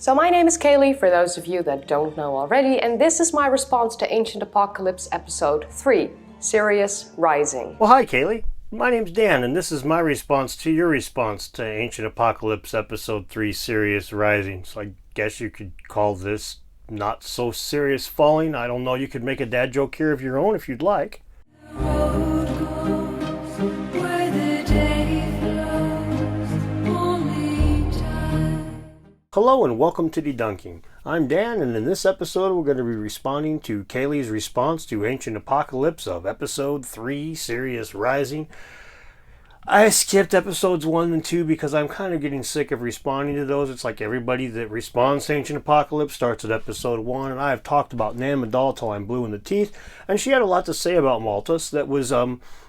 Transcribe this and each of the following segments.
So my name is Kaylee, for those of you that don't know already, and this is my response to Ancient Apocalypse Episode 3, Sirius Rising. Well, hi Kaylee. My name's Dan, and this is my response to your response to Ancient Apocalypse Episode 3, Sirius Rising. So I guess you could call this Not So Serious Falling. I don't know, you could make a dad joke here of your own if you'd like. Hello and welcome to Debunking. I'm Dan, and in this episode we're going to be responding to Kaylee's response to Ancient Apocalypse of Episode 3, Sirius Rising. I skipped episodes 1 and 2 because I'm kind of getting sick of responding to those. It's like everybody that responds to Ancient Apocalypse starts at episode 1, and I have talked about Neanderthal till I'm blue in the teeth, and she had a lot to say about Malta that was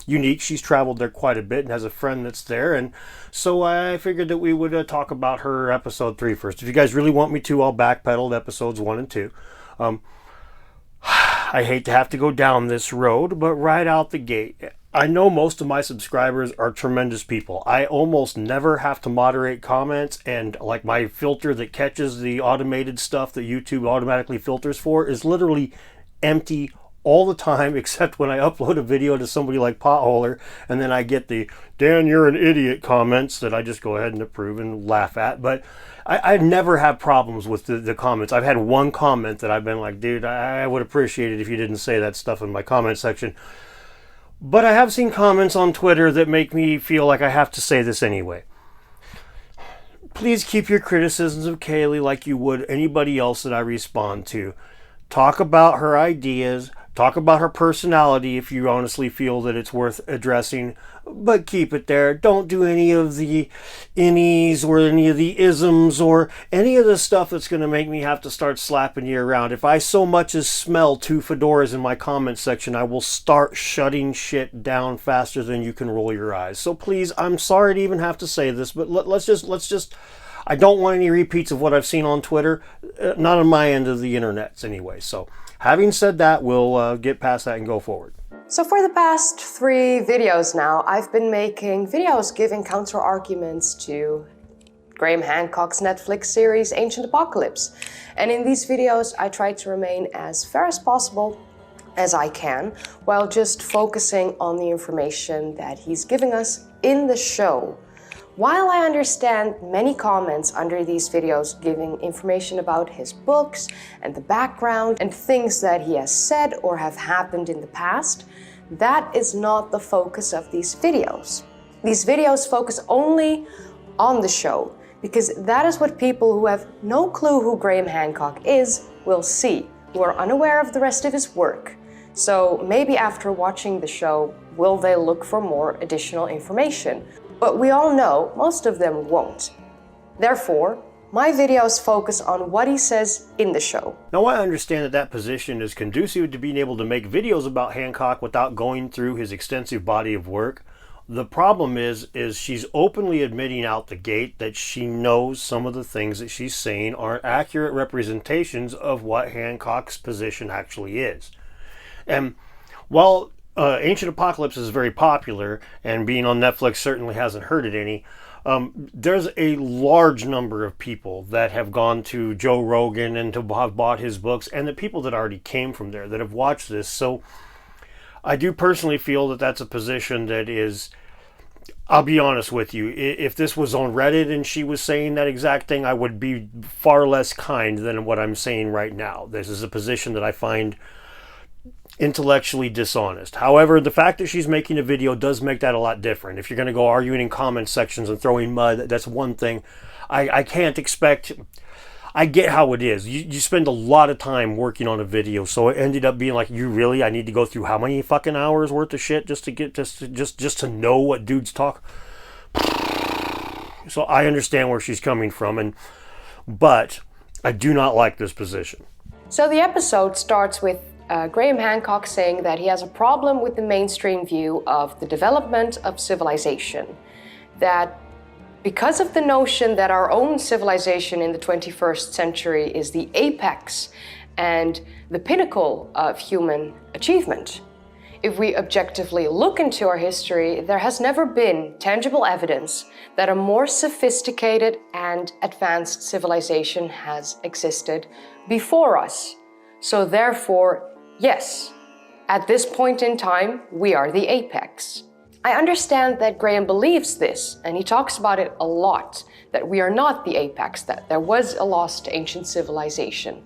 unique. She's traveled there quite a bit and has a friend that's there, and so I figured that we would talk about her episode 3 first. If you guys really want me to, I'll backpedal to episodes 1 and 2. I hate to have to go down this road, but right out the gate, I know most of my subscribers are tremendous people. I almost never have to moderate comments, and like my filter that catches the automated stuff that YouTube automatically filters for is literally empty all the time, except when I upload a video to somebody like Potholer, and then I get the "Dan, you're an idiot" comments that I just go ahead and approve and laugh at. But I never have problems with the comments. I've had one comment that I've been like, dude, I would appreciate it if you didn't say that stuff in my comment section. But I have seen comments on Twitter that make me feel like I have to say this anyway. Please keep your criticisms of Kaylee like you would anybody else that I respond to. Talk about her ideas, talk about her personality if you honestly feel that it's worth addressing, but keep it there. Don't do any of the innies or any of the isms or any of the stuff that's going to make me have to start slapping you around. If I so much as smell 2 fedoras in my comment section, I will start shutting shit down faster than you can roll your eyes. So please, I'm sorry to even have to say this, but let's just I don't want any repeats of what I've seen on Twitter, not on my end of the internets anyway. So having said that, we'll get past that and go forward. So for the past 3 videos now, I've been making videos giving counter-arguments to Graham Hancock's Netflix series Ancient Apocalypse. And in these videos, I try to remain as fair as possible as I can, while just focusing on the information that he's giving us in the show. While I understand many comments under these videos giving information about his books and the background and things that he has said or have happened in the past, that is not the focus of these videos. These videos focus only on the show, because that is what people who have no clue who Graham Hancock is will see, who are unaware of the rest of his work. So maybe after watching the show, will they look for more additional information? But we all know most of them won't. Therefore, my videos focus on what he says in the show. Now, I understand that position is conducive to being able to make videos about Hancock without going through his extensive body of work. The problem is she's openly admitting out the gate that she knows some of the things that she's saying aren't accurate representations of what Hancock's position actually is. And while Ancient Apocalypse is very popular, and being on Netflix certainly hasn't hurt it any, there's a large number of people that have gone to Joe Rogan and to have bought his books, and the people that already came from there that have watched this. So I do personally feel that that's a position that is, I'll be honest with you, if this was on Reddit and she was saying that exact thing, I would be far less kind than what I'm saying right now. This is a position that I find intellectually dishonest. However, the fact that she's making a video does make that a lot different. If you're going to go arguing in comment sections and throwing mud, that's one thing. I can't expect... I get how it is. You spend a lot of time working on a video, so it ended up being like, I need to go through how many fucking hours worth of shit just to get just to know what dudes talk. So I understand where she's coming from, but I do not like this position. So the episode starts with Graham Hancock saying that he has a problem with the mainstream view of the development of civilization. That because of the notion that our own civilization in the 21st century is the apex and the pinnacle of human achievement, If we objectively look into our history, there has never been tangible evidence that a more sophisticated and advanced civilization has existed before us. So therefore, yes, at this point in time, we are the apex. I understand that Graham believes this, and he talks about it a lot, that we are not the apex, that there was a lost ancient civilization.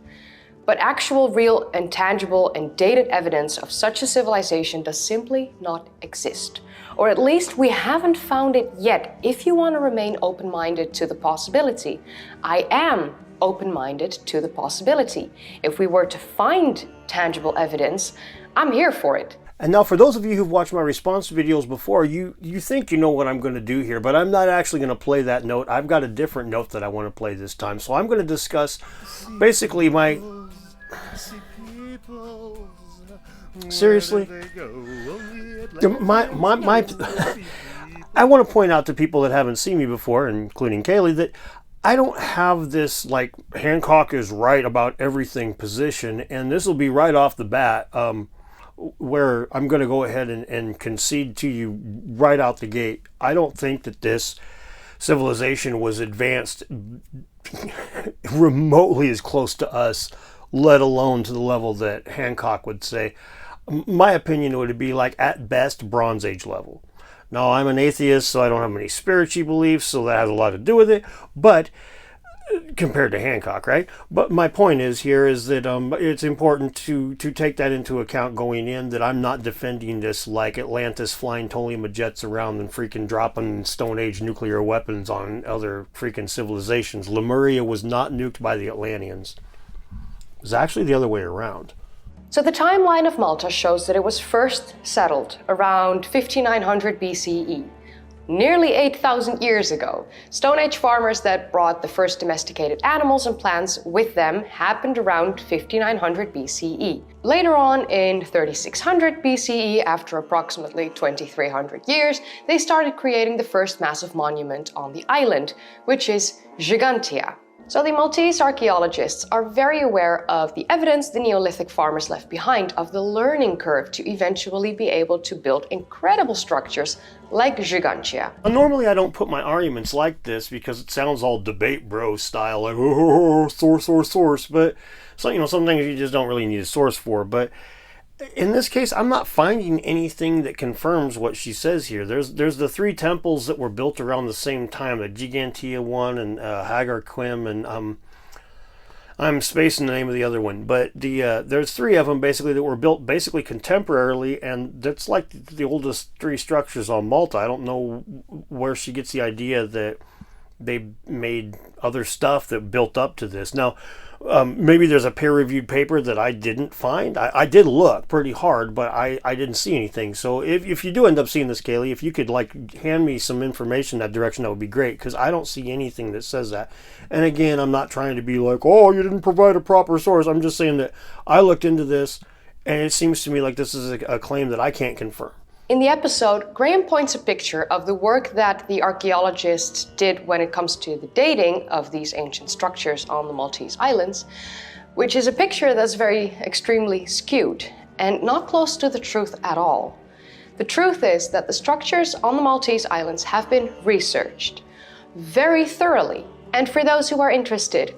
But actual, real, and tangible and dated evidence of such a civilization does simply not exist. Or at least we haven't found it yet, if you want to remain open-minded to the possibility. I am open-minded to the possibility. If we were to find tangible evidence, I'm here for it. And now for those of you who've watched my response videos before, you think you know what I'm going to do here, but I'm not actually going to play that note. I've got a different note that I want to play this time. So I'm going to discuss basically my... Seriously? I want to point out to people that haven't seen me before, including Kaylee, that I don't have this, like, Hancock is right about everything position, and this will be right off the bat, where I'm going to go ahead and concede to you right out the gate. I don't think that this civilization was advanced remotely as close to us, let alone to the level that Hancock would say. My opinion would be like, at best, Bronze Age level. Now, I'm an atheist, so I don't have any spiritual beliefs, so that has a lot to do with it, but compared to Hancock, right? But my point is here is that it's important to take that into account going in, that I'm not defending this like Atlantis flying Tolima jets around and freaking dropping Stone Age nuclear weapons on other freaking civilizations. Lemuria was not nuked by the Atlanteans. It was actually the other way around. So the timeline of Malta shows that it was first settled around 5900 BCE. Nearly 8,000 years ago. Stone Age farmers that brought the first domesticated animals and plants with them happened around 5900 BCE. Later on, in 3600 BCE, after approximately 2300 years, they started creating the first massive monument on the island, which is Gigantia. So the Maltese archaeologists are very aware of the evidence the Neolithic farmers left behind, of the learning curve to eventually be able to build incredible structures like Gigantia. Normally I don't put my arguments like this because it sounds all debate bro style, like oh, source, but so, some things you just don't really need a source for. But in this case, I'm not finding anything that confirms what she says here. There's the three temples that were built around the same time, the Gigantia one and Hagar Quim, and I'm spacing the name of the other one. But there's three of them basically that were built basically contemporarily, and that's like the oldest three structures on Malta. I don't know where she gets the idea that they made other stuff that built up to this. Now, maybe there's a peer-reviewed paper that I didn't find. I did look pretty hard, but I didn't see anything. So if you do end up seeing this, Kaylee, if you could like hand me some information in that direction, that would be great, because I don't see anything that says that. And again, I'm not trying to be like, oh, you didn't provide a proper source. I'm just saying that I looked into this, and it seems to me like this is a claim that I can't confirm. In the episode, Graham points a picture of the work that the archaeologists did when it comes to the dating of these ancient structures on the Maltese Islands, which is a picture that's very extremely skewed and not close to the truth at all. The truth is that the structures on the Maltese Islands have been researched very thoroughly. And for those who are interested,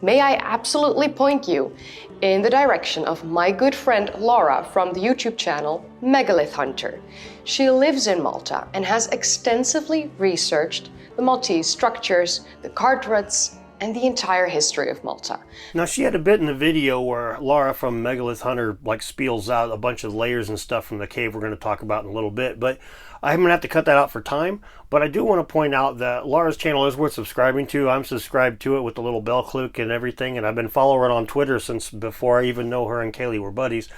may I absolutely point you in the direction of my good friend Laura from the YouTube channel Megalith Hunter. She lives in Malta and has extensively researched the Maltese structures, the card ruts, and the entire history of Malta. Now, she had a bit in the video where Laura from Megalith Hunter like spiels out a bunch of layers and stuff from the cave we're going to talk about in a little bit, but I'm going to have to cut that out for time. But I do want to point out that Laura's channel is worth subscribing to. I'm subscribed to it with the little bell click and everything, and I've been following her on Twitter since before I even know her and Kaylee were buddies.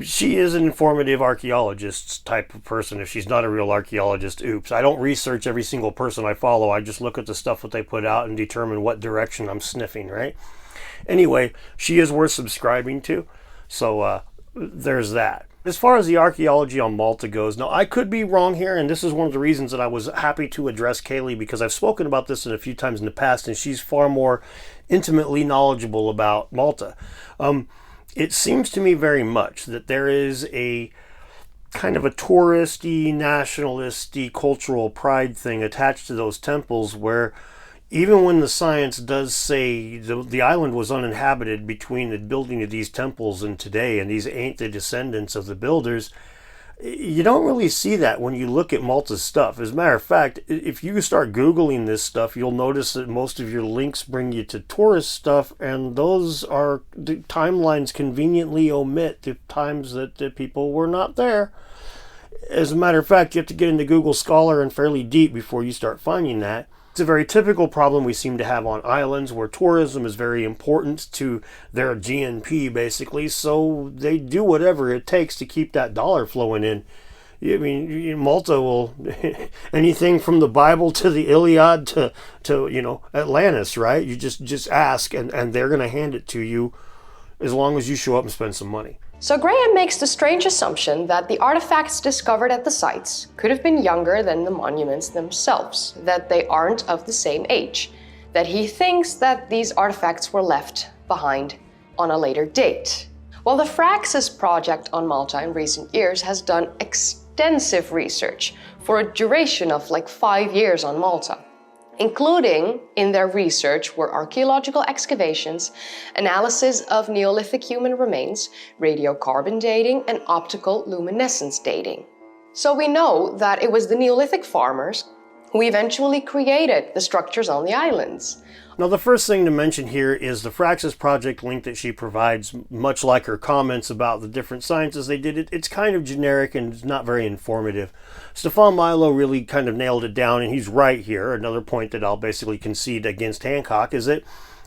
She is an informative archaeologist type of person. If she's not a real archaeologist, oops. I don't research every single person I follow. I just look at the stuff that they put out and determine what direction I'm sniffing, right? Anyway, she is worth subscribing to. So there's that. As far as the archaeology on Malta goes, now I could be wrong here, and this is one of the reasons that I was happy to address Kaylee, because I've spoken about this a few times in the past, and she's far more intimately knowledgeable about Malta. It seems to me very much that there is a kind of a touristy, nationalisty, cultural pride thing attached to those temples where even when the science does say the island was uninhabited between the building of these temples and today, and these ain't the descendants of the builders, you don't really see that when you look at Malta's stuff. As a matter of fact, if you start Googling this stuff, you'll notice that most of your links bring you to tourist stuff, and those are the timelines conveniently omit the times that the people were not there. As a matter of fact, you have to get into Google Scholar and fairly deep before you start finding that. It's a very typical problem we seem to have on islands where tourism is very important to their GNP, basically, so they do whatever it takes to keep that dollar flowing in. I mean, Malta will, anything from the Bible to the Iliad to Atlantis, right? You just ask and they're going to hand it to you as long as you show up and spend some money. So Graham makes the strange assumption that the artifacts discovered at the sites could have been younger than the monuments themselves, that they aren't of the same age, that he thinks that these artifacts were left behind on a later date. Well, the Fraxis project on Malta in recent years has done extensive research for a duration of like 5 years on Malta. Including in their research were archaeological excavations, analysis of Neolithic human remains, radiocarbon dating, and optical luminescence dating. So we know that it was the Neolithic farmers who eventually created the structures on the islands. Now, the first thing to mention here is the Fraxis project link that she provides, much like her comments about the different sciences they did. It's kind of generic and it's not very informative. Stefan Milo really kind of nailed it down, and he's right here. Another point that I'll basically concede against Hancock is that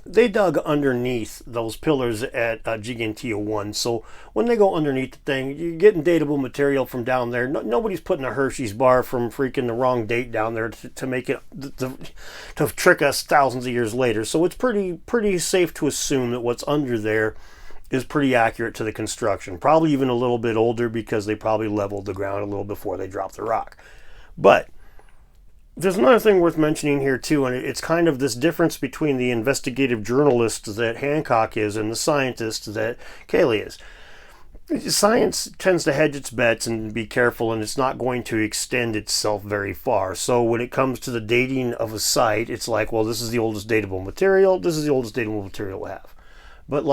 they dug underneath those pillars at Gigantea 1. So when they go underneath the thing, you're getting datable material from down there. Nobody's putting a Hershey's bar from freaking the wrong date down there to make it, to trick us thousands of years later. So it's pretty safe to assume that what's under there is pretty accurate to the construction. Probably even a little bit older because they probably leveled the ground a little before they dropped the rock. But there's another thing worth mentioning here too, and it's kind of this difference between the investigative journalist that Hancock is and the scientist that Kayleigh is. Science tends to hedge its bets and be careful, and it's not going to extend itself very far. So when it comes to the dating of a site, it's like, well, this is the oldest datable material, this is the oldest datable material we have. But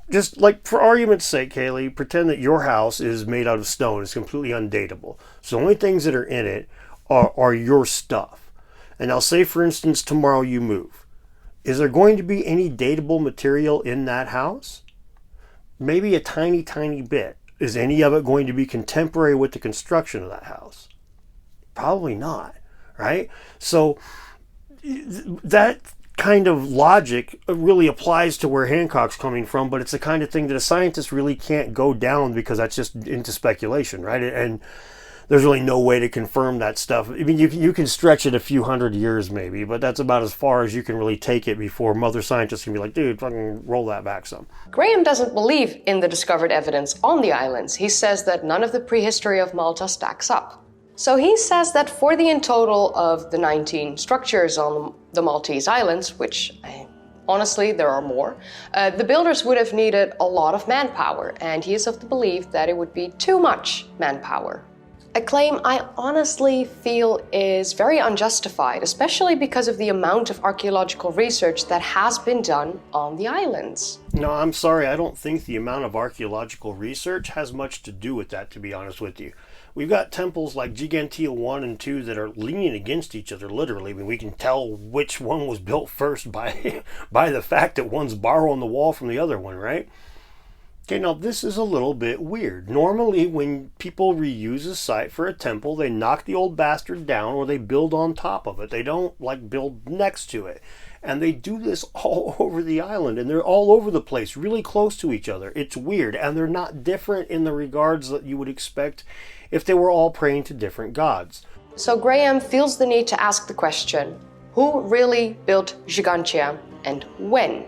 just for argument's sake, Kaylee, pretend that your house is made out of stone. It's completely undateable. So the only things that are in it are your stuff. And I'll say, for instance, tomorrow you move. Is there going to be any dateable material in that house? Maybe a tiny, tiny bit. Is any of it going to be contemporary with the construction of that house? Probably not, right? So that kind of logic really applies to where Hancock's coming from, but it's the kind of thing that a scientist really can't go down because that's just into speculation, right? And there's really no way to confirm that stuff. I mean, you can stretch it a few hundred years maybe, but that's about as far as you can really take it before mother scientists can be like, dude, fucking roll that back some. Graham doesn't believe in the discovered evidence on the islands. He says that none of the prehistory of Malta stacks up. So he says that for the in total of the 19 structures on the Maltese islands, which honestly there are more, the builders would have needed a lot of manpower, and he is of the belief that it would be too much manpower. A claim I honestly feel is very unjustified, especially because of the amount of archaeological research that has been done on the islands. No, I'm sorry, I don't think the amount of archaeological research has much to do with that, to be honest with you. We've got temples like Gigantea 1 and 2 that are leaning against each other, literally. I mean, we can tell which one was built first by the fact that one's borrowing the wall from the other one, right? Okay, now this is a little bit weird. Normally, when people reuse a site for a temple, they knock the old bastard down or they build on top of it. They don't, build next to it. And they do this all over the island, and they're all over the place, really close to each other. It's weird, and they're not different in the regards that you would expect if they were all praying to different gods. So Graham feels the need to ask the question, who really built Gigantea and when?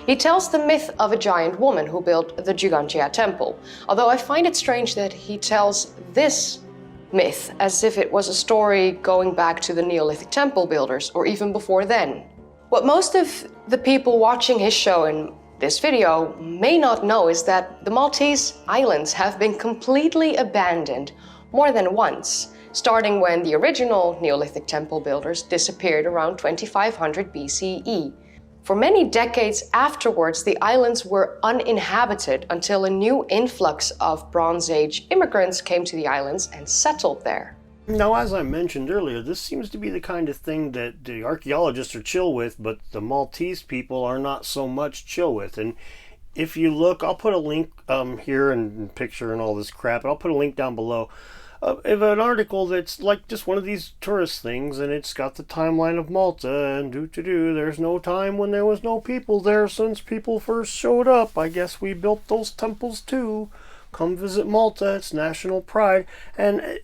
He tells the myth of a giant woman who built the Gigantea temple, although I find it strange that he tells this myth as if it was a story going back to the Neolithic temple builders, or even before then. What most of the people watching his show and this video may not know is that the Maltese islands have been completely abandoned more than once, starting when the original Neolithic temple builders disappeared around 2500 BCE. For many decades afterwards, the islands were uninhabited until a new influx of Bronze Age immigrants came to the islands and settled there. Now, as I mentioned earlier, this seems to be the kind of thing that the archaeologists are chill with, but the Maltese people are not so much chill with. And if you look, I'll put a link here and picture and all this crap, and I'll put a link down below of an article that's like just one of these tourist things, and it's got the timeline of Malta, and there's no time when there was no people there since people first showed up. I guess we built those temples too. Come visit Malta, it's national pride. And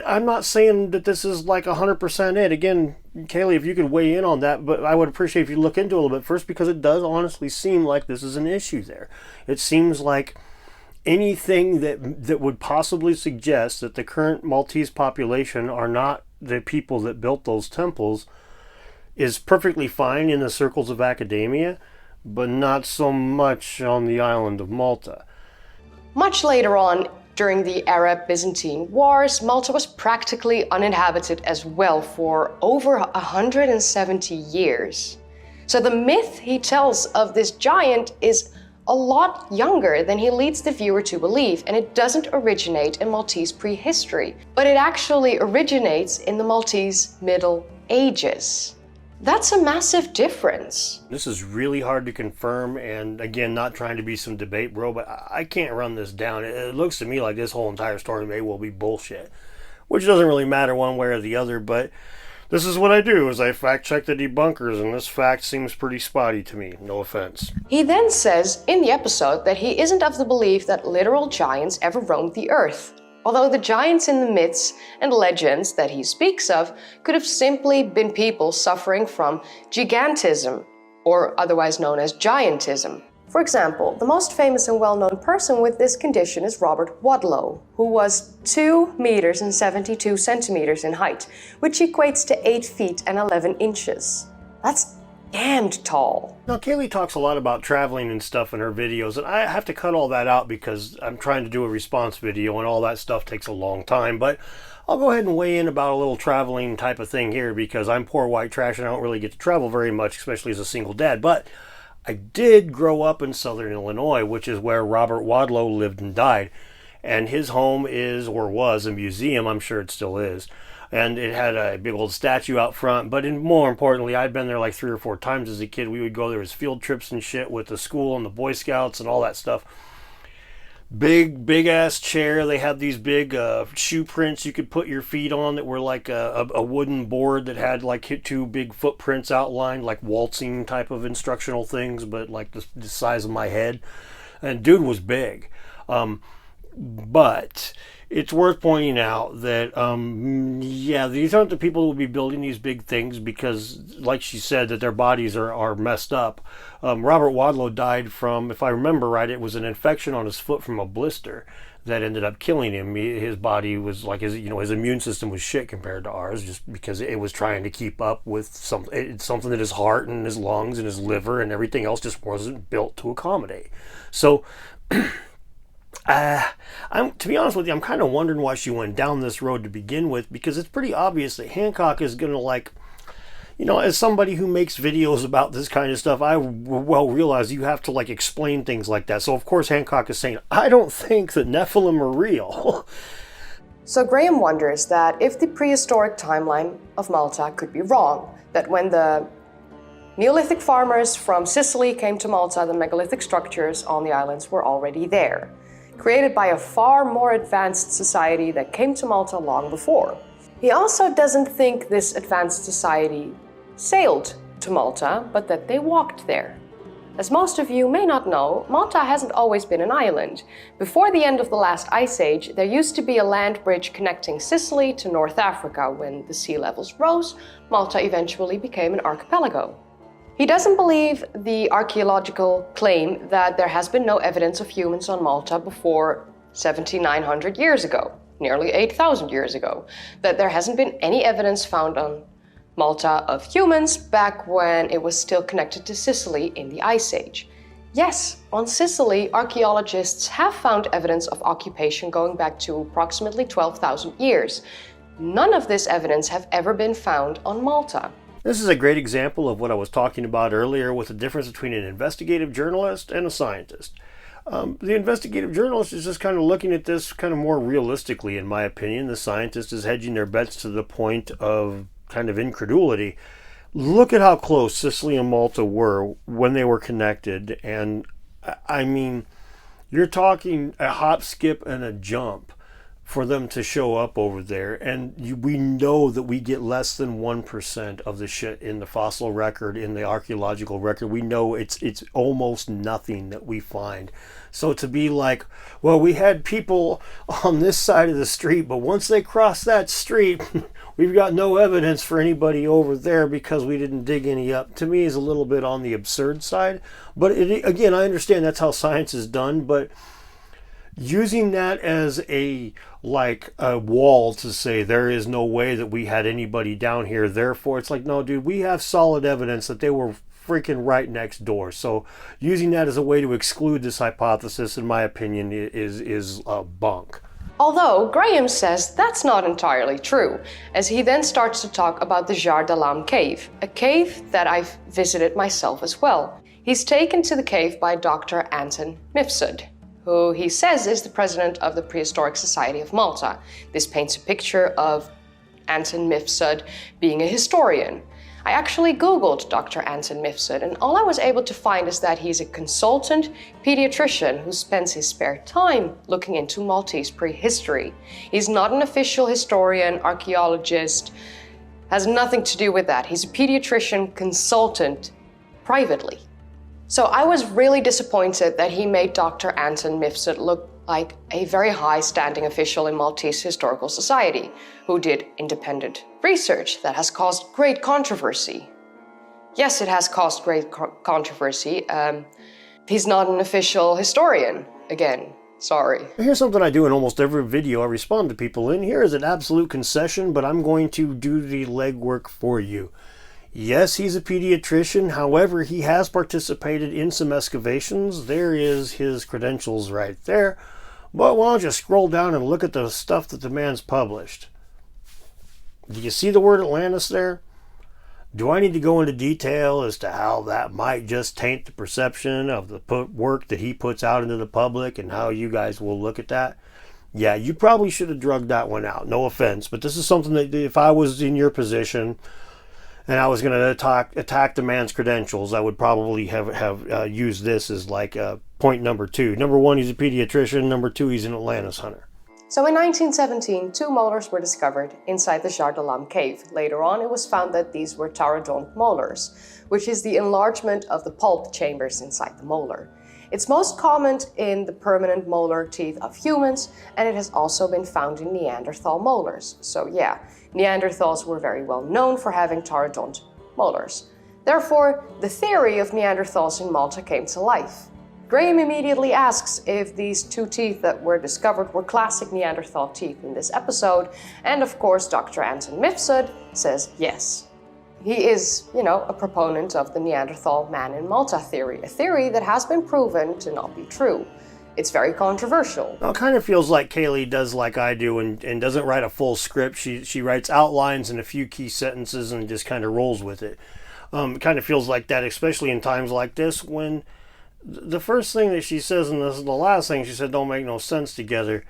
I'm not saying that this is like 100% it. Again, Kaylee, if you could weigh in on that, but I would appreciate if you look into it a little bit first, because it does honestly seem like this is an issue there. It seems like anything that would possibly suggest that the current Maltese population are not the people that built those temples is perfectly fine in the circles of academia, but not so much on the island of Malta. Much later on, during the Arab-Byzantine Wars, Malta was practically uninhabited as well for over 170 years. So the myth he tells of this giant is a lot younger than he leads the viewer to believe, and it doesn't originate in Maltese prehistory, but it actually originates in the Maltese Middle Ages. That's a massive difference. This is really hard to confirm, and again, not trying to be some debate bro, but I can't run this down. It looks to me like this whole entire story may well be bullshit, which doesn't really matter one way or the other, but this is what I do, is I fact check the debunkers, and this fact seems pretty spotty to me, no offense. He then says in the episode that he isn't of the belief that literal giants ever roamed the earth, although the giants in the myths and legends that he speaks of could have simply been people suffering from gigantism, or otherwise known as giantism. For example, the most famous and well-known person with this condition is Robert Wadlow, who was 2 meters and 72 centimeters in height, which equates to 8 feet and 11 inches. That's damned tall. Now, Kaylee talks a lot about traveling and stuff in her videos, and I have to cut all that out because I'm trying to do a response video and all that stuff takes a long time, but I'll go ahead and weigh in about a little traveling type of thing here because I'm poor white trash and I don't really get to travel very much, especially as a single dad, but I did grow up in southern Illinois, which is where Robert Wadlow lived and died, and his home is, or was, a museum. I'm sure it still is. And it had a big old statue out front, but more importantly, I'd been there like 3 or 4 times as a kid. We would go there as field trips and shit with the school and the Boy Scouts and all that stuff. Big ass chair. They had these big shoe prints you could put your feet on that were like a wooden board that had like 2 big footprints outlined, like waltzing type of instructional things, but like the size of my head. And dude was big. But it's worth pointing out that, yeah, these aren't the people who will be building these big things because, like she said, that their bodies are messed up. Robert Wadlow died from, if I remember right, it was an infection on his foot from a blister that ended up killing him. His body was like, his immune system was shit compared to ours just because it was trying to keep up with something that his heart and his lungs and his liver and everything else just wasn't built to accommodate. So to be honest with you, I'm kind of wondering why she went down this road to begin with, because it's pretty obvious that Hancock is going to, like, as somebody who makes videos about this kind of stuff, I well realize you have to, like, explain things like that. So, of course, Hancock is saying, I don't think that Nephilim are real. So Graham wonders that if the prehistoric timeline of Malta could be wrong, that when the Neolithic farmers from Sicily came to Malta, the megalithic structures on the islands were already there, created by a far more advanced society that came to Malta long before. He also doesn't think this advanced society sailed to Malta, but that they walked there. As most of you may not know, Malta hasn't always been an island. Before the end of the last ice age, there used to be a land bridge connecting Sicily to North Africa. When the sea levels rose, Malta eventually became an archipelago. He doesn't believe the archaeological claim that there has been no evidence of humans on Malta before 7,900 years ago, nearly 8,000 years ago, that there hasn't been any evidence found on Malta of humans back when it was still connected to Sicily in the Ice Age. Yes, on Sicily, archaeologists have found evidence of occupation going back to approximately 12,000 years. None of this evidence have ever been found on Malta. This is a great example of what I was talking about earlier with the difference between an investigative journalist and a scientist. The investigative journalist is just kind of looking at this kind of more realistically, in my opinion. The scientist is hedging their bets to the point of kind of incredulity. Look at how close Sicily and Malta were when they were connected. And I mean, you're talking a hop, skip, and a jump for them to show up over there. And we know that we get less than 1% of the shit in the fossil record, in the archaeological record. We know it's almost nothing that we find. So to be like, well, we had people on this side of the street, but once they cross that street, we've got no evidence for anybody over there because we didn't dig any up, to me is a little bit on the absurd side. But again, I understand that's how science is done, but using that as a wall to say there is no way that we had anybody down here, therefore it's like, no dude, we have solid evidence that they were freaking right next door. So using that as a way to exclude this hypothesis, in my opinion, is bunk. Although Graham says that's not entirely true, as he then starts to talk about the Jar d'Alam cave, a cave that I've visited myself as well. He's taken to the cave by Dr. Anton Misfud, who he says is the president of the Prehistoric Society of Malta. This paints a picture of Anton Misfud being a historian. I actually Googled Dr. Anton Misfud, and all I was able to find is that he's a consultant pediatrician who spends his spare time looking into Maltese prehistory. He's not an official historian, archaeologist, has nothing to do with that. He's a pediatrician consultant privately. So I was really disappointed that he made Dr. Anton Misfud look like a very high-standing official in Maltese Historical Society, who did independent research that has caused great controversy. Yes, it has caused great controversy. He's not an official historian, again. Sorry. Here's something I do in almost every video I respond to people in. Here is an absolute concession, but I'm going to do the legwork for you. Yes, he's a pediatrician. However, he has participated in some excavations. There is his credentials right there. But why don't you scroll down and look at the stuff that the man's published? Do you see the word Atlantis there? Do I need to go into detail as to how that might just taint the perception of the work that he puts out into the public and how you guys will look at that? Yeah, you probably should have drugged that one out. No offense, but this is something that if I was in your position and I was going to attack the man's credentials, I would probably have used this as like point number 2. Number 1, he's a pediatrician. Number 2, he's an Atlantis hunter. So in 1917, 2 molars were discovered inside the Jar d'Alam cave. Later on, it was found that these were pterodont molars, which is the enlargement of the pulp chambers inside the molar. It's most common in the permanent molar teeth of humans, and it has also been found in Neanderthal molars. So yeah, Neanderthals were very well known for having pterodont molars. Therefore, the theory of Neanderthals in Malta came to life. Graham immediately asks if these 2 teeth that were discovered were classic Neanderthal teeth in this episode, and of course Dr. Anton Misfud says yes. He is, a proponent of the Neanderthal man in Malta theory, a theory that has been proven to not be true. It's very controversial. Well, it kind of feels like Kaylee does like I do and doesn't write a full script. She writes outlines and a few key sentences and just kind of rolls with it. It kind of feels like that, especially in times like this when the first thing that she says and this is the last thing she said don't make no sense together.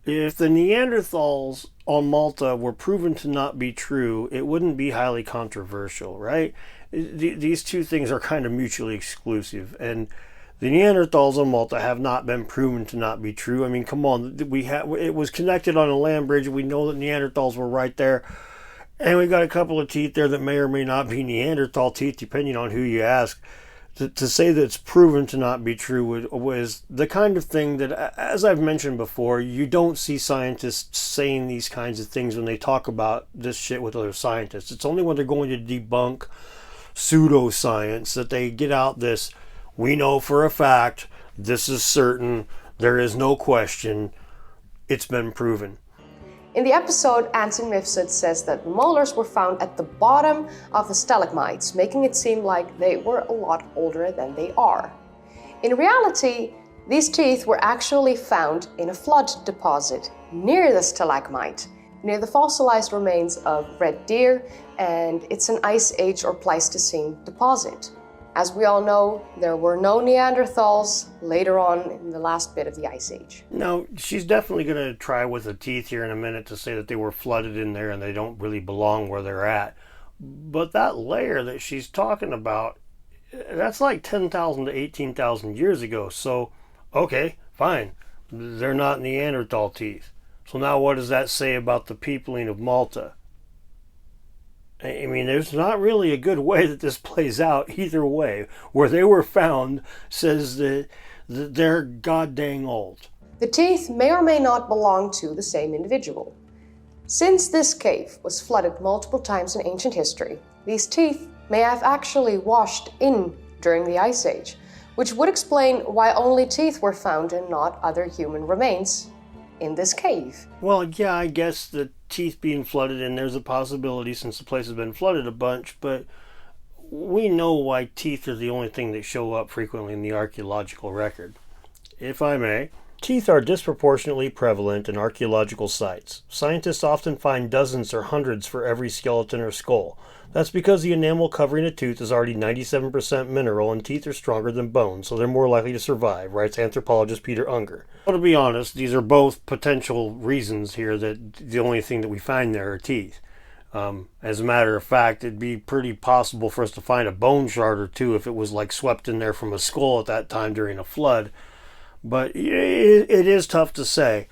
If the Neanderthals on Malta were proven to not be true, it wouldn't be highly controversial, right? These two things are kind of mutually exclusive, and the Neanderthals on Malta have not been proven to not be true. I mean, come on, it was connected on a land bridge. We know that Neanderthals were right there, and we got a couple of teeth there that may or may not be Neanderthal teeth, depending on who you ask. To say that it's proven to not be true was the kind of thing that, as I've mentioned before, you don't see scientists saying these kinds of things when they talk about this shit with other scientists. It's only when they're going to debunk pseudoscience that they get out this, we know for a fact, this is certain, there is no question, it's been proven. In the episode, Anton Misfud says that the molars were found at the bottom of the stalagmites, making it seem like they were a lot older than they are. In reality, these teeth were actually found in a flood deposit near the stalagmite, near the fossilized remains of red deer, and it's an Ice Age or Pleistocene deposit. As we all know, there were no Neanderthals later on in the last bit of the Ice Age. Now, she's definitely going to try with the teeth here in a minute to say that they were flooded in there and they don't really belong where they're at. But that layer that she's talking about, that's like 10,000 to 18,000 years ago. So, okay, fine. They're not Neanderthal teeth. So now what does that say about the peopling of Malta? I mean, there's not really a good way that this plays out either way. Where they were found says that they're goddamn old. The teeth may or may not belong to the same individual. Since this cave was flooded multiple times in ancient history, these teeth may have actually washed in during the Ice Age, which would explain why only teeth were found and not other human remains in this cave. Well, yeah, I guess the teeth being flooded in, there's a possibility since the place has been flooded a bunch, but we know why teeth are the only thing that show up frequently in the archaeological record. If I may, teeth are disproportionately prevalent in archaeological sites. Scientists often find dozens or hundreds for every skeleton or skull. That's because the enamel covering a tooth is already 97% mineral and teeth are stronger than bone, so they're more likely to survive, writes anthropologist Peter Unger. Well, to be honest, these are both potential reasons here that the only thing that we find there are teeth. As a matter of fact, it'd be pretty possible for us to find a bone shard or two if it was like swept in there from a skull at that time during a flood. But it is tough to say.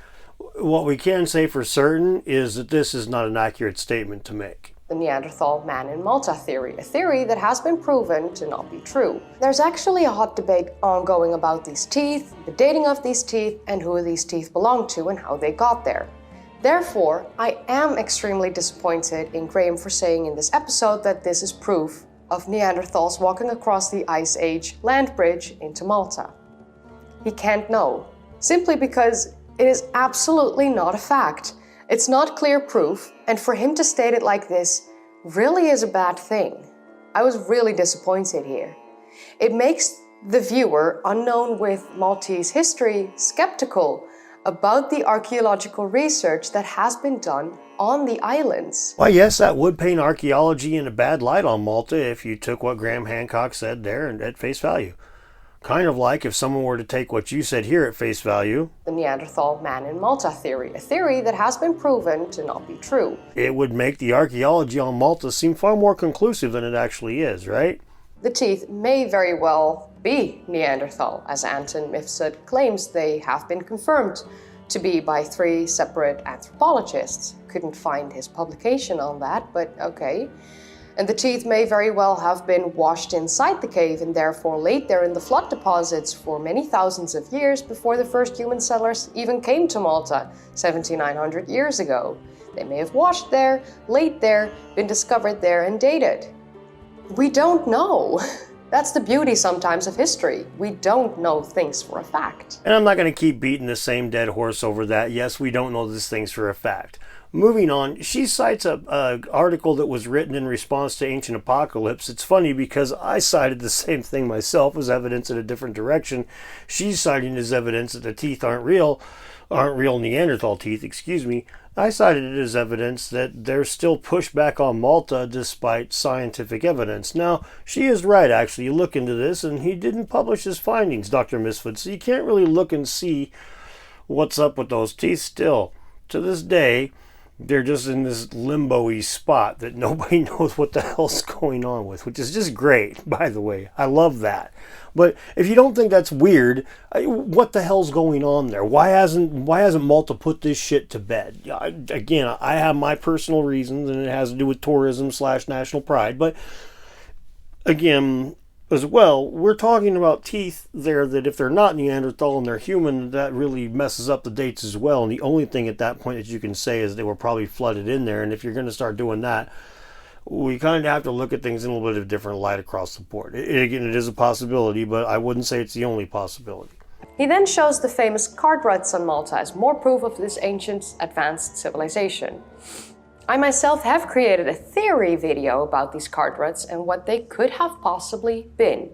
What we can say for certain is that this is not an accurate statement to make. The Neanderthal man in Malta theory, a theory that has been proven to not be true. There's actually a hot debate ongoing about these teeth, the dating of these teeth, and who these teeth belong to and how they got there. Therefore, I am extremely disappointed in Graham for saying in this episode that this is proof of Neanderthals walking across the Ice Age land bridge into Malta. He can't know, simply because it is absolutely not a fact. It's not clear proof, and for him to state it like this really is a bad thing. I was really disappointed here. It makes the viewer, unknown with Maltese history, skeptical about the archaeological research that has been done on the islands. Well, yes, that would paint archaeology in a bad light on Malta if you took what Graham Hancock said there at face value. Kind of like if someone were to take what you said here at face value. The Neanderthal man in Malta theory, a theory that has been proven to not be true. It would make the archaeology on Malta seem far more conclusive than it actually is, right? The teeth may very well be Neanderthal, as Anton Misfud claims they have been confirmed to be by 3 separate anthropologists. Couldn't find his publication on that, but okay. And the teeth may very well have been washed inside the cave and therefore laid there in the flood deposits for many thousands of years before the first human settlers even came to Malta 7,900 years ago. They may have washed there, laid there, been discovered there and dated. We don't know. That's the beauty sometimes of history. We don't know things for a fact. And I'm not going to keep beating the same dead horse over that. Yes, we don't know these things for a fact. Moving on, she cites an article that was written in response to Ancient Apocalypse. It's funny because I cited the same thing myself as evidence in a different direction. She's citing as evidence that the teeth aren't real Neanderthal teeth, excuse me. I cited it as evidence that there's still pushback on Malta despite scientific evidence. Now, she is right, actually. You look into this, and he didn't publish his findings, Dr. Misfud, so you can't really look and see what's up with those teeth still. To this day, they're just in this limbo-y spot that nobody knows what the hell's going on with, which is just great, by the way. I love that. But if you don't think that's weird, what the hell's going on there? Why hasn't Malta put this shit to bed? Again, I have my personal reasons, and it has to do with tourism / national pride. But again, as well, we're talking about teeth there that if they're not Neanderthal and they're human, that really messes up the dates as well. And the only thing at that point that you can say is they were probably flooded in there. And if you're going to start doing that, we kind of have to look at things in a little bit of a different light across the board. Again, it is a possibility, but I wouldn't say it's the only possibility. He then shows the famous card ruts on Malta as more proof of this ancient advanced civilization. I myself have created a theory video about these card ruts and what they could have possibly been.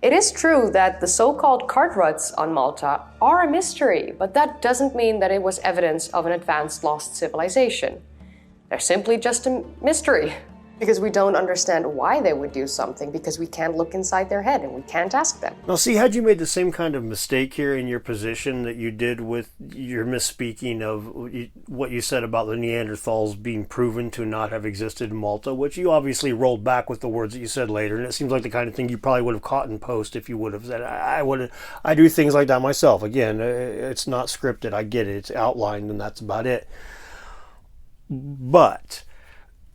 It is true that the so-called card ruts on Malta are a mystery, but that doesn't mean that it was evidence of an advanced lost civilization. They're simply just a mystery. Because we don't understand why they would do something, because we can't look inside their head and we can't ask them. Now see, had you made the same kind of mistake here in your position that you did with your misspeaking of what you said about the Neanderthals being proven to not have existed in Malta, which you obviously rolled back with the words that you said later, and it seems like the kind of thing you probably would have caught in post if you would have said, I do things like that myself. Again, it's not scripted, I get it, it's outlined and that's about it. But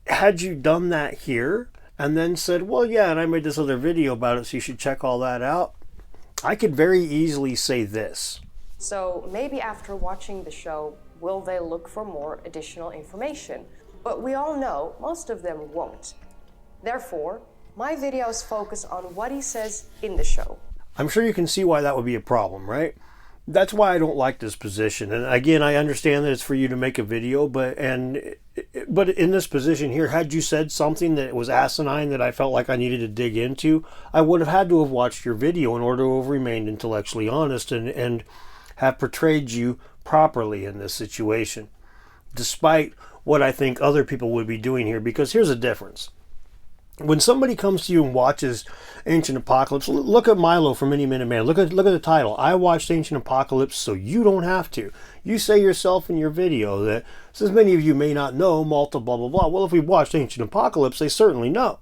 had you done that here and then said, well, yeah, and I made this other video about it, so you should check all that out, I could very easily say this. So maybe after watching the show, will they look for more additional information? But we all know most of them won't. Therefore, my videos focus on what he says in the show. I'm sure you can see why that would be a problem, right? That's why I don't like this position. And again, I understand that it's for you to make a video, but in this position here, had you said something that was asinine that I felt like I needed to dig into, I would have had to have watched your video in order to have remained intellectually honest and have portrayed you properly in this situation, despite what I think other people would be doing here. Because here's the difference. When somebody comes to you and watches Ancient Apocalypse, look at Milo from Mini Minute Man. Look at the title. I watched Ancient Apocalypse, so you don't have to. You say yourself in your video that, since many of you may not know Malta, blah, blah, blah. Well, if we watched Ancient Apocalypse, they certainly know.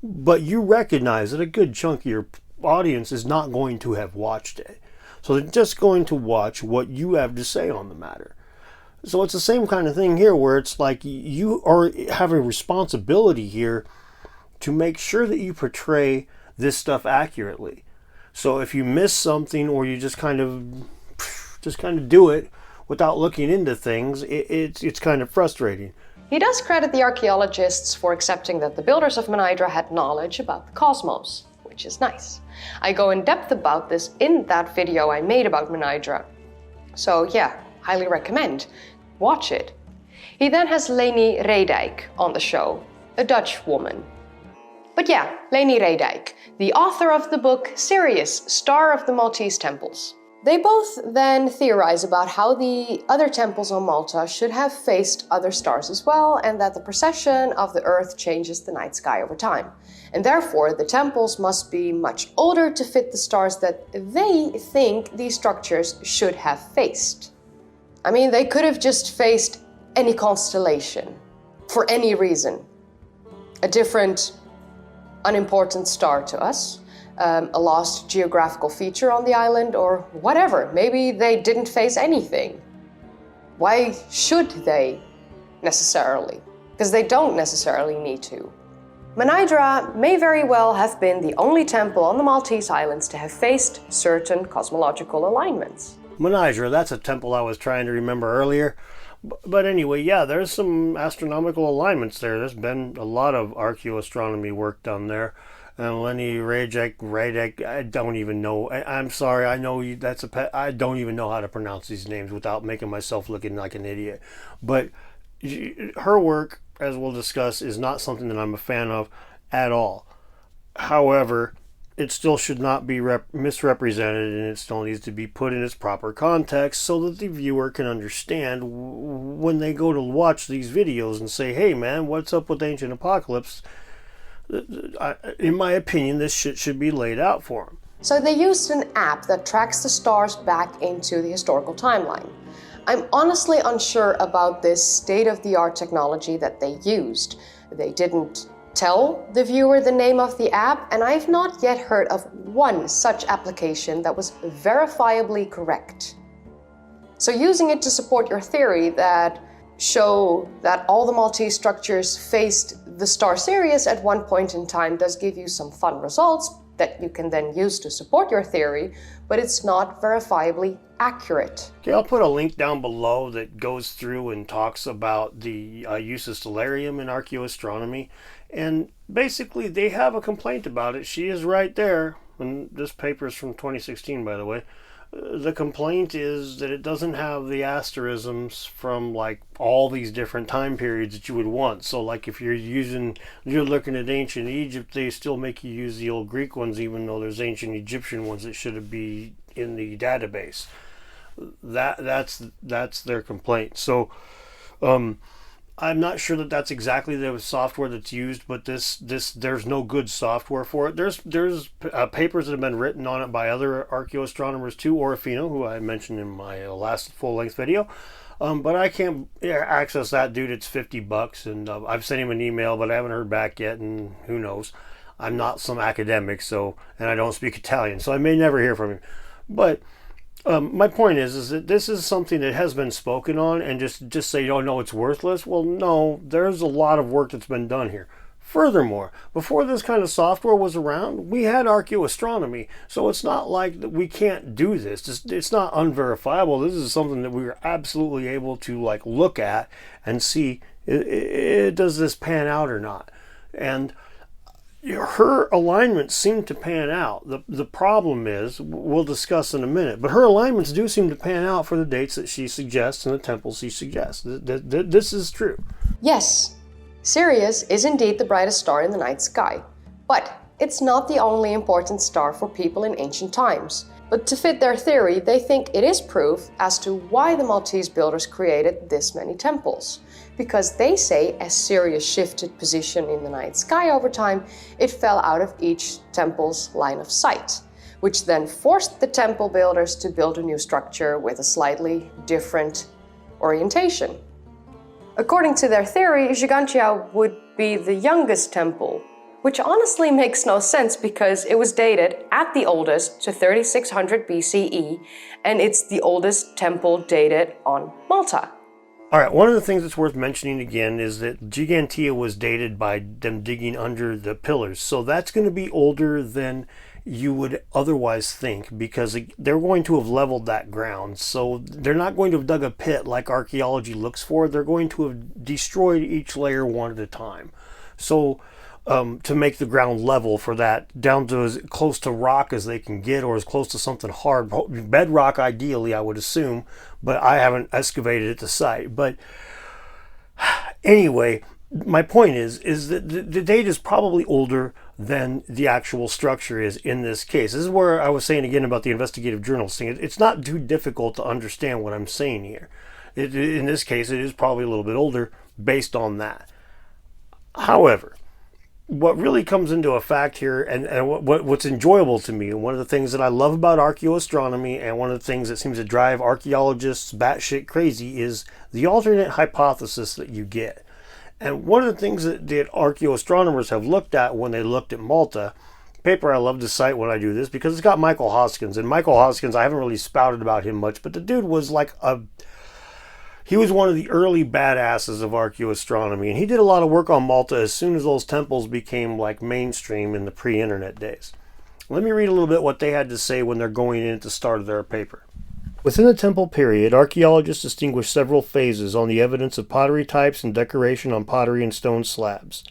But you recognize that a good chunk of your audience is not going to have watched it. So they're just going to watch what you have to say on the matter. So it's the same kind of thing here, where it's like you have a responsibility here to make sure that you portray this stuff accurately. So if you miss something, or you just kind of do it without looking into things, it's kind of frustrating. He does credit the archaeologists for accepting that the builders of Menhydra had knowledge about the cosmos, which is nice. I go in depth about this in that video I made about Menhydra. So yeah, highly recommend. Watch it. He then has Leni Reedijk on the show, a Dutch woman. But yeah, Leni Reedijk, the author of the book Sirius, Star of the Maltese Temples. They both then theorize about how the other temples on Malta should have faced other stars as well, and that the precession of the Earth changes the night sky over time. And therefore, the temples must be much older to fit the stars that they think these structures should have faced. I mean, they could have just faced any constellation, for any reason. A different, unimportant star to us, a lost geographical feature on the island, or whatever. Maybe they didn't face anything. Why should they necessarily? Because they don't necessarily need to. Menhydra may very well have been the only temple on the Maltese Islands to have faced certain cosmological alignments. Menhydra, that's a temple I was trying to remember earlier. But anyway, yeah, there's some astronomical alignments there. There's been a lot of archaeoastronomy work done there. And Leni Reedijk, I don't even know. I'm sorry, I know that's a pet. I don't even know how to pronounce these names without making myself looking like an idiot. But her work, as we'll discuss, is not something that I'm a fan of at all. However, it still should not be misrepresented, and it still needs to be put in its proper context so that the viewer can understand when they go to watch these videos and say, hey man, what's up with Ancient Apocalypse? In my opinion, this shit should be laid out for them. So they used an app that tracks the stars back into the historical timeline. I'm honestly unsure about this state-of-the-art technology that they used. They didn't tell the viewer the name of the app, and I've not yet heard of one such application that was verifiably correct. So using it to support your theory that show that all the Maltese structures faced the star Sirius at one point in time does give you some fun results that you can then use to support your theory, but it's not verifiably accurate. Okay, I'll put a link down below that goes through and talks about the use of Stellarium in Archaeoastronomy. And basically, they have a complaint about it. She is right there, and this paper is from 2016, by the way. the complaint is that it doesn't have the asterisms from like all these different time periods that you would want. So like if you're looking at ancient Egypt, they still make you use the old Greek ones, even though there's ancient Egyptian ones that should be in the database. That's their complaint. So I'm not sure that that's exactly the software that's used, but there's no good software for it. There's papers that have been written on it by other archaeoastronomers too, Orofino, who I mentioned in my last full-length video. But I can't access that dude. It's $50, and I've sent him an email, but I haven't heard back yet, and who knows. I'm not some academic, and I don't speak Italian, so I may never hear from him. But my point is that this is something that has been spoken on, and just say, oh no, it's worthless. Well, no, there's a lot of work that's been done here. Furthermore, before this kind of software was around, we had archaeoastronomy, so it's not like that we can't do this. It's not unverifiable. This is something that we were absolutely able to like look at and see, does this pan out or not? And her alignments seem to pan out. The problem is, we'll discuss in a minute, but her alignments do seem to pan out for the dates that she suggests and the temples she suggests. This is true. Yes, Sirius is indeed the brightest star in the night sky, but it's not the only important star for people in ancient times. But to fit their theory, they think it is proof as to why the Maltese builders created this many temples. Because they say as Sirius shifted position in the night sky over time, it fell out of each temple's line of sight, which then forced the temple builders to build a new structure with a slightly different orientation. According to their theory, Gigantia would be the youngest temple, which honestly makes no sense because it was dated at the oldest to 3600 BCE, and it's the oldest temple dated on Malta. All right, one of the things that's worth mentioning again is that Gigantia was dated by them digging under the pillars. So that's going to be older than you would otherwise think, because they're going to have leveled that ground. So they're not going to have dug a pit like archaeology looks for. They're going to have destroyed each layer one at a time. So to make the ground level for that, down to as close to rock as they can get, or as close to something hard, bedrock ideally, I would assume, but I haven't excavated at the site. But anyway, my point is that the date is probably older than the actual structure is in this case. This is where I was saying again about the investigative journalist thing. It's not too difficult to understand what I'm saying here. In this case, it is probably a little bit older based on that. However, what really comes into effect here, and what's enjoyable to me, and one of the things that I love about archaeoastronomy, and one of the things that seems to drive archaeologists batshit crazy, is the alternate hypothesis that you get. And one of the things that archaeoastronomers have looked at when they looked at Malta, paper I love to cite when I do this, because it's got Michael Hoskins, and Michael Hoskins, I haven't really spouted about him much, but the dude was like he was one of the early badasses of archaeoastronomy, and he did a lot of work on Malta as soon as those temples became like mainstream in the pre-internet days. Let me read a little bit what they had to say when they're going in at the start of their paper. Within the temple period, archaeologists distinguish several phases on the evidence of pottery types and decoration on pottery and stone slabs.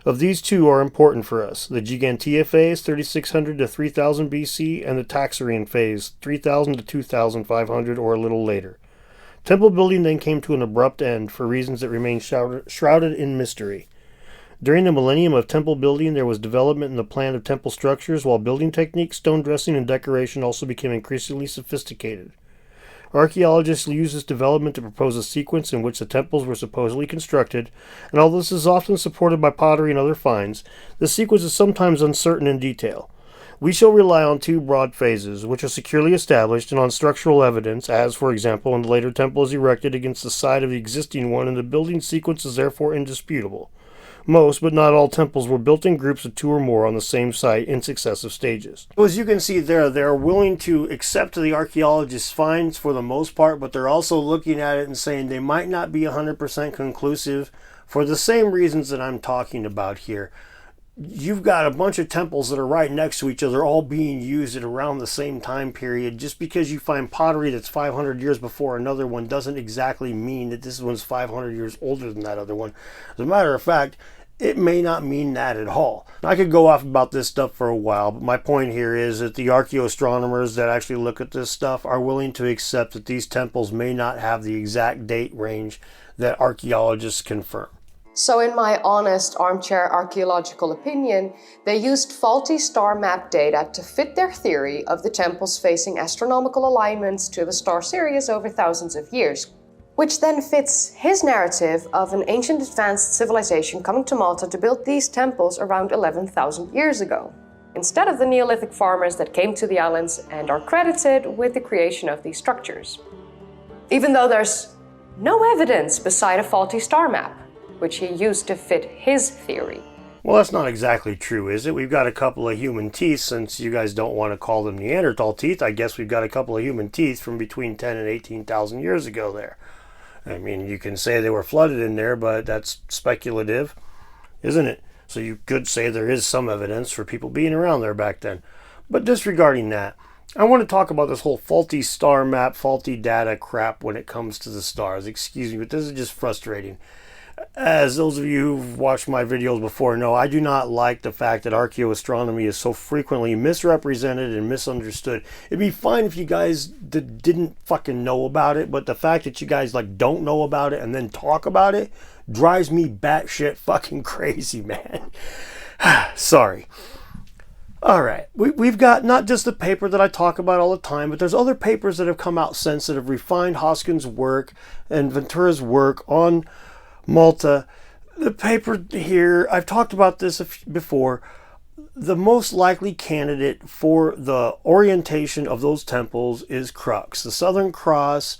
Of these, two are important for us: the Gigantia phase, 3600 to 3000 BC, and the Taxarian phase, 3000 to 2500 or a little later. Temple building then came to an abrupt end for reasons that remain shrouded in mystery. During the millennium of temple building, there was development in the plan of temple structures, while building techniques, stone dressing, and decoration also became increasingly sophisticated. Archaeologists use this development to propose a sequence in which the temples were supposedly constructed, and although this is often supported by pottery and other finds, the sequence is sometimes uncertain in detail. We shall rely on two broad phases, which are securely established, and on structural evidence, as, for example, when the later temple is erected against the side of the existing one, and the building sequence is therefore indisputable. Most, but not all, temples were built in groups of two or more on the same site in successive stages. So as you can see there, they're willing to accept the archaeologists' finds for the most part, but they're also looking at it and saying they might not be 100% conclusive for the same reasons that I'm talking about here. You've got a bunch of temples that are right next to each other, all being used at around the same time period. Just because you find pottery that's 500 years before another one doesn't exactly mean that this one's 500 years older than that other one. As a matter of fact, it may not mean that at all. I could go off about this stuff for a while, but my point here is that the archaeoastronomers that actually look at this stuff are willing to accept that these temples may not have the exact date range that archaeologists confirm. So in my honest armchair archaeological opinion, they used faulty star map data to fit their theory of the temples facing astronomical alignments to the star Sirius over thousands of years, which then fits his narrative of an ancient advanced civilization coming to Malta to build these temples around 11,000 years ago, instead of the Neolithic farmers that came to the islands and are credited with the creation of these structures. Even though there's no evidence beside a faulty star map, which he used to fit his theory. Well, that's not exactly true, is it? We've got a couple of human teeth. Since you guys don't want to call them Neanderthal teeth, I guess we've got a couple of human teeth from between 10 and 18,000 years ago there. I mean, you can say they were flooded in there, but that's speculative, isn't it? So you could say there is some evidence for people being around there back then. But disregarding that, I want to talk about this whole faulty star map, faulty data crap when it comes to the stars. Excuse me, but this is just frustrating. As those of you who've watched my videos before know, I do not like the fact that archaeoastronomy is so frequently misrepresented and misunderstood. It'd be fine if you guys didn't fucking know about it, but the fact that you guys like don't know about it and then talk about it drives me batshit fucking crazy, man. Sorry. All right, we've got not just the paper that I talk about all the time, but there's other papers that have come out since that have refined Hoskins' work and Ventura's work on Malta. The paper here, I've talked about this before, the most likely candidate for the orientation of those temples is Crux, the Southern Cross,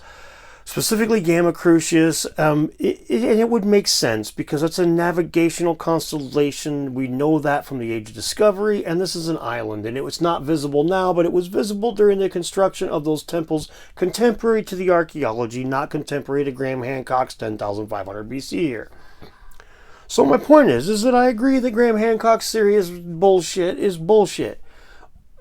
specifically Gamma Crucius, and it would make sense because it's a navigational constellation. We know that from the Age of Discovery, and this is an island, and it's not visible now, but it was visible during the construction of those temples contemporary to the archaeology, not contemporary to Graham Hancock's 10,500 BC here. So my point is that I agree that Graham Hancock's theory is bullshit.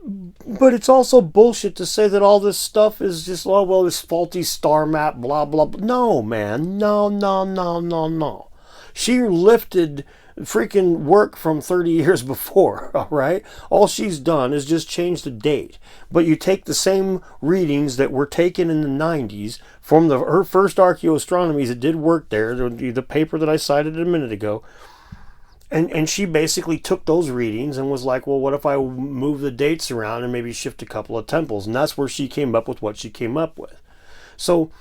But it's also bullshit to say that all this stuff is just, oh, well, this faulty star map, blah, blah, blah. No, man. No. She lifted freaking work from 30 years before, all right? All she's done is just change the date. But you take the same readings that were taken in the 90s from her first archaeoastronomies that did work there, the paper that I cited a minute ago, and she basically took those readings and was like, well, what if I move the dates around and maybe shift a couple of temples? And that's where she came up with what she came up with. So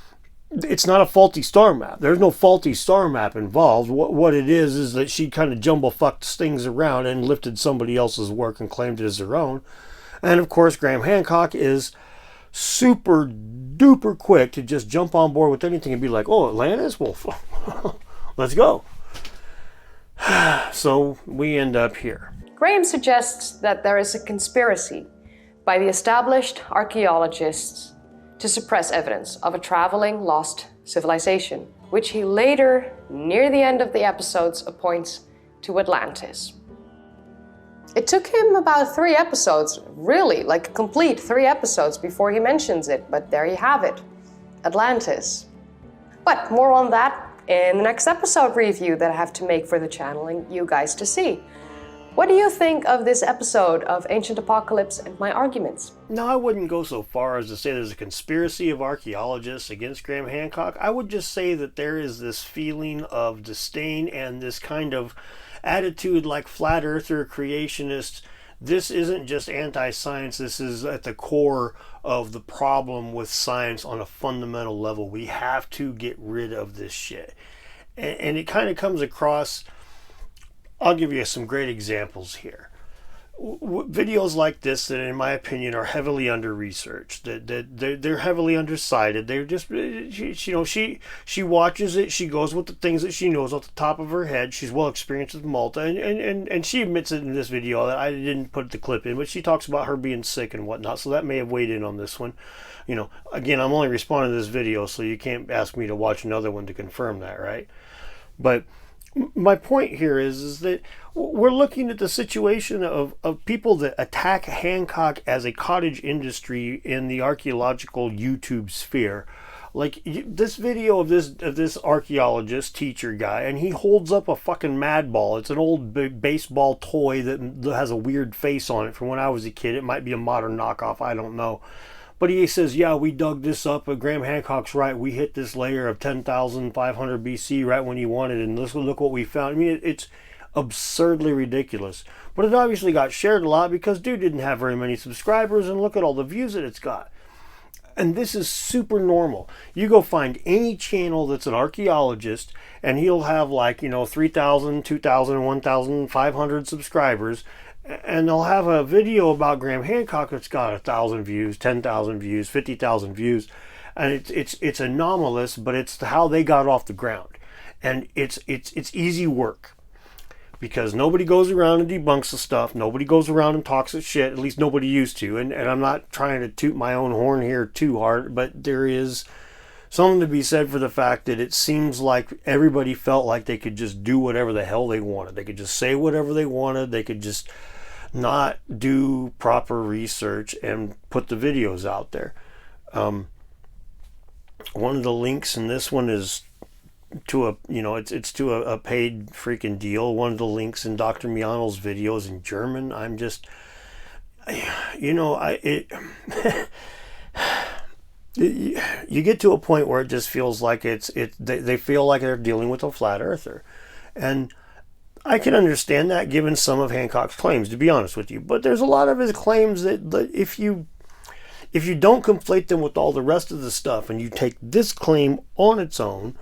it's not a faulty star map. There's no faulty star map involved. What it is that she kind of jumble-fucked things around and lifted somebody else's work and claimed it as her own. And of course, Graham Hancock is super duper quick to just jump on board with anything and be like, oh, Atlantis? Well, let's go. So we end up here. Graham suggests that there is a conspiracy by the established archaeologists to suppress evidence of a traveling lost civilization, which he later, near the end of the episodes, appoints to Atlantis. It took him about 3 episodes, really, like a complete 3 episodes before he mentions it, but there you have it, Atlantis. But more on that in the next episode review that I have to make for the channel and you guys to see. What do you think of this episode of Ancient Apocalypse and my arguments? No, I wouldn't go so far as to say there's a conspiracy of archaeologists against Graham Hancock. I would just say that there is this feeling of disdain and this kind of attitude like flat earther creationists. This isn't just anti-science, this is at the core of the problem with science on a fundamental level. We have to get rid of this shit. And it kind of comes across, I'll give you some great examples here. Videos like this that in my opinion are heavily under-researched, they're heavily undercited. They're just, she watches it, she goes with the things that she knows off the top of her head. She's well experienced with Malta, and she admits it in this video that I didn't put the clip in, but she talks about her being sick and whatnot, so that may have weighed in on this one. Again, I'm only responding to this video, so you can't ask me to watch another one to confirm that, right? But my point here is that we're looking at the situation of people that attack Hancock as a cottage industry in the archaeological YouTube sphere Like this video of this archaeologist teacher guy, and he holds up a fucking mad ball. It's an old baseball toy that has a weird face on it from when I was a kid. It might be a modern knockoff, I don't know. But he says, yeah, we dug this up, but Graham Hancock's right. We hit this layer of 10,500 BC right when he wanted, and look what we found. I mean, it's absurdly ridiculous. But it obviously got shared a lot because dude didn't have very many subscribers, and look at all the views that it's got. And this is super normal. You go find any channel that's an archaeologist, and he'll have 3,000, 2,000, 1,500 subscribers, and they'll have a video about Graham Hancock that's got 1,000 views, 10,000 views, 50,000 views, and it's anomalous, but it's how they got off the ground, and it's easy work. Because nobody goes around and debunks the stuff. Nobody goes around and talks of shit. At least nobody used to. And I'm not trying to toot my own horn here too hard. But there is something to be said for the fact that it seems like everybody felt like they could just do whatever the hell they wanted. They could just say whatever they wanted. They could just not do proper research and put the videos out there. One of the links in this one is to it's to a paid freaking deal. One of the links in Dr. Miano's videos in German. I'm just, you get to a point where it just feels like they feel like they're dealing with a flat earther, and I can understand that given some of Hancock's claims, to be honest with you. But there's a lot of his claims that if you don't conflate them with all the rest of the stuff, and you take this claim on its own,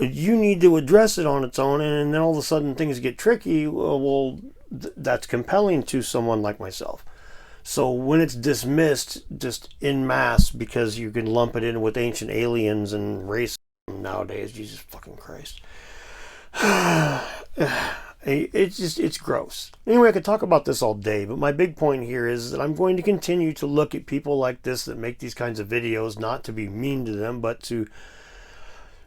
you need to address it on its own, and then all of a sudden things get tricky. Well, that's compelling to someone like myself. So when it's dismissed just en masse because you can lump it in with ancient aliens and racism nowadays, Jesus fucking Christ. It's gross. Anyway, I could talk about this all day, but my big point here is that I'm going to continue to look at people like this that make these kinds of videos, not to be mean to them, but to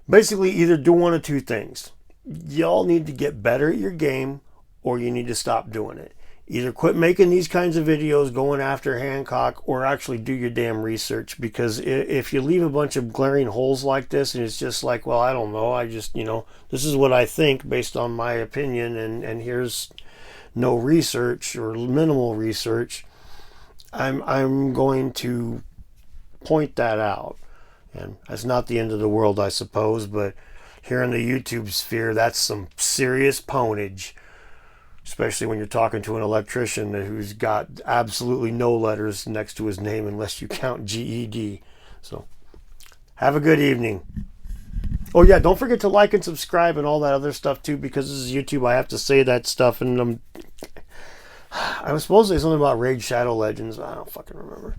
basically either do one of two things. Y'all need to get better at your game, or you need to stop doing it. Either quit making these kinds of videos going after Hancock, or actually do your damn research. Because if you leave a bunch of glaring holes like this, and it's just like, well, I don't know, I just, this is what I think based on my opinion, and here's no research or minimal research, I'm going to point that out. And that's not the end of the world, I suppose, but here in the YouTube sphere, that's some serious ponage, especially when you're talking to an electrician who's got absolutely no letters next to his name unless you count GED. So, have a good evening. Oh yeah, don't forget to like and subscribe and all that other stuff too, because this is YouTube. I have to say that stuff, and I was supposed to say something about Raid Shadow Legends, but I don't fucking remember.